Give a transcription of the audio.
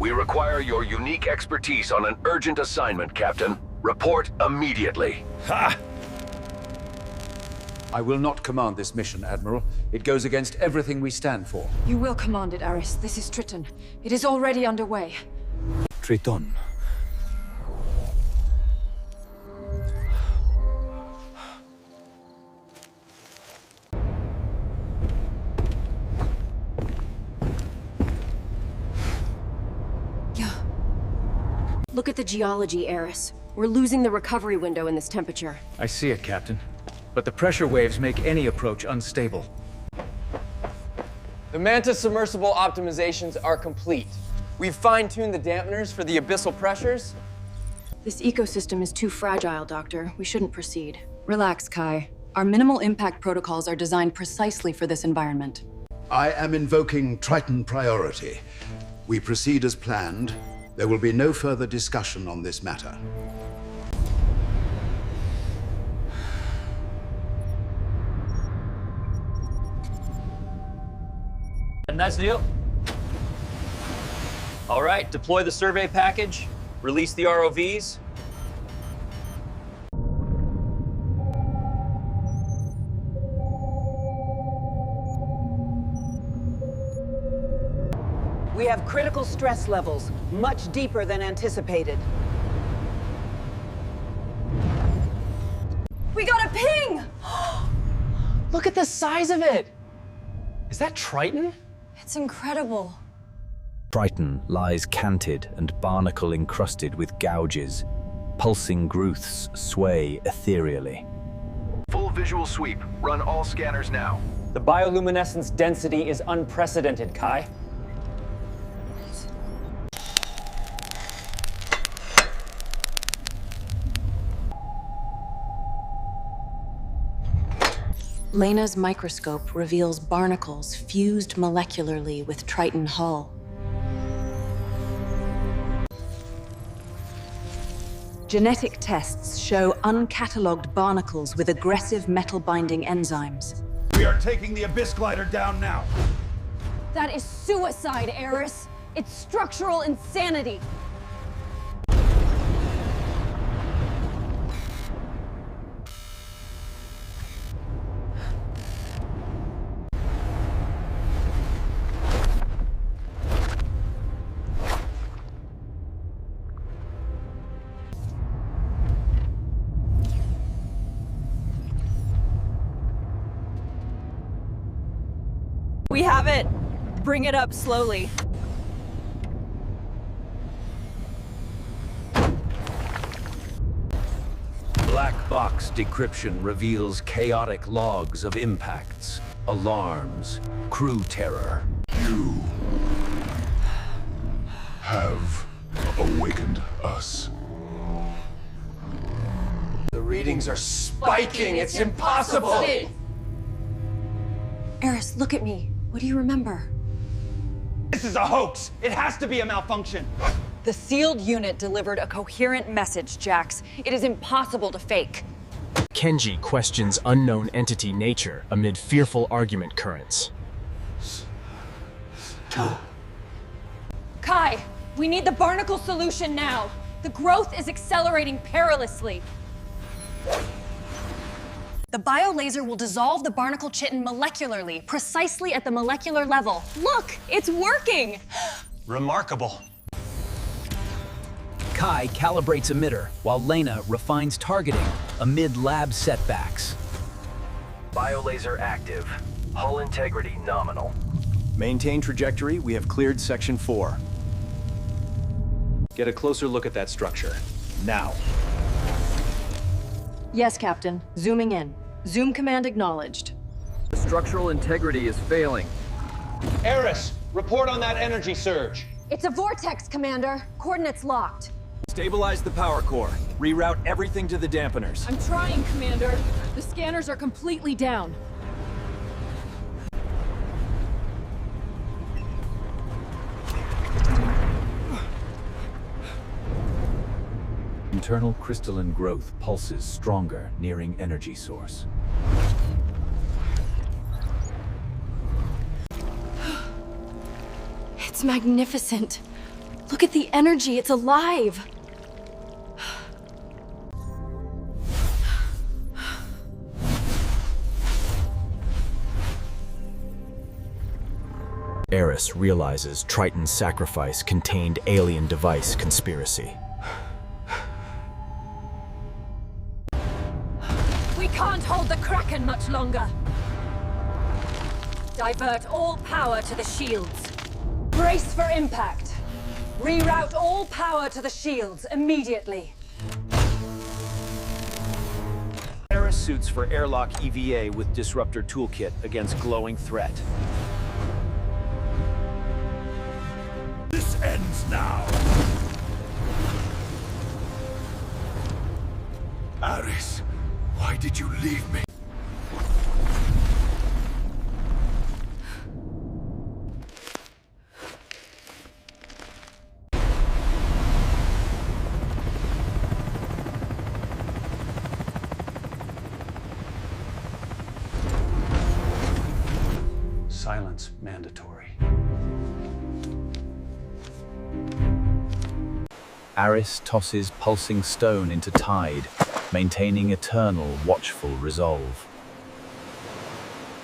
We require your unique expertise on an urgent assignment, Captain. Report immediately. Ha! I will not command this mission, Admiral. It goes against everything we stand for. You will command it, Aris. This is Triton. It is already underway. Triton. Look at the geology, Aris. We're losing the recovery window in this temperature. I see it, Captain. But the pressure waves make any approach unstable. The Manta submersible optimizations are complete. We've fine-tuned the dampeners for the abyssal pressures. This ecosystem is too fragile, Doctor. We shouldn't proceed. Relax, Kai. Our minimal impact protocols are designed precisely for this environment. I am invoking Triton priority. We proceed as planned. There will be no further discussion on this matter. Nice deal. All right, deploy the survey package, release the ROVs. We have critical stress levels, much deeper than anticipated. We got a ping! Look at the size of it! Is that Triton? It's incredible. Triton lies canted and barnacle encrusted with gouges. Pulsing growths sway ethereally. Full visual sweep. Run all scanners now. The bioluminescence density is unprecedented, Kai. Lena's microscope reveals barnacles fused molecularly with Triton hull. Genetic tests show uncatalogued barnacles with aggressive metal-binding enzymes. We are taking the Abyss Glider down now. That is suicide, Aris. It's structural insanity. We have it! Bring it up slowly. Black box decryption reveals chaotic logs of impacts, alarms, crew terror. You have awakened us. The readings are spiking! It's impossible! Aris, look at me. What do you remember? This is a hoax. It has to be a malfunction. The sealed unit delivered a coherent message, Jax. It is impossible to fake. Kenji questions unknown entity nature amid fearful argument currents. Kai, we need the barnacle solution now. The growth is accelerating perilously. The biolaser will dissolve the barnacle chitin molecularly, precisely at the molecular level. Look, it's working! Remarkable. Kai calibrates emitter, while Lena refines targeting amid lab setbacks. Biolaser active. Hull integrity nominal. Maintain trajectory. We have cleared Section 4. Get a closer look at that structure. Now. Yes, Captain. Zooming in. Zoom command acknowledged. The structural integrity is failing. Aris, report on that energy surge. It's a vortex, Commander. Coordinates locked. Stabilize the power core. Reroute everything to the dampeners. I'm trying, Commander. The scanners are completely down. Internal crystalline growth pulses stronger, nearing energy source. It's magnificent. Look at the energy, it's alive! Eris realizes Triton's sacrifice contained alien device conspiracy. We can't hold the Kraken much longer. Divert all power to the shields. Brace for impact. Reroute all power to the shields immediately. Eris suits for airlock EVA with disruptor toolkit against glowing threat. This ends now. Aris, why did you leave me? Silence mandatory. Aris tosses pulsing stone into tide, maintaining eternal, watchful resolve.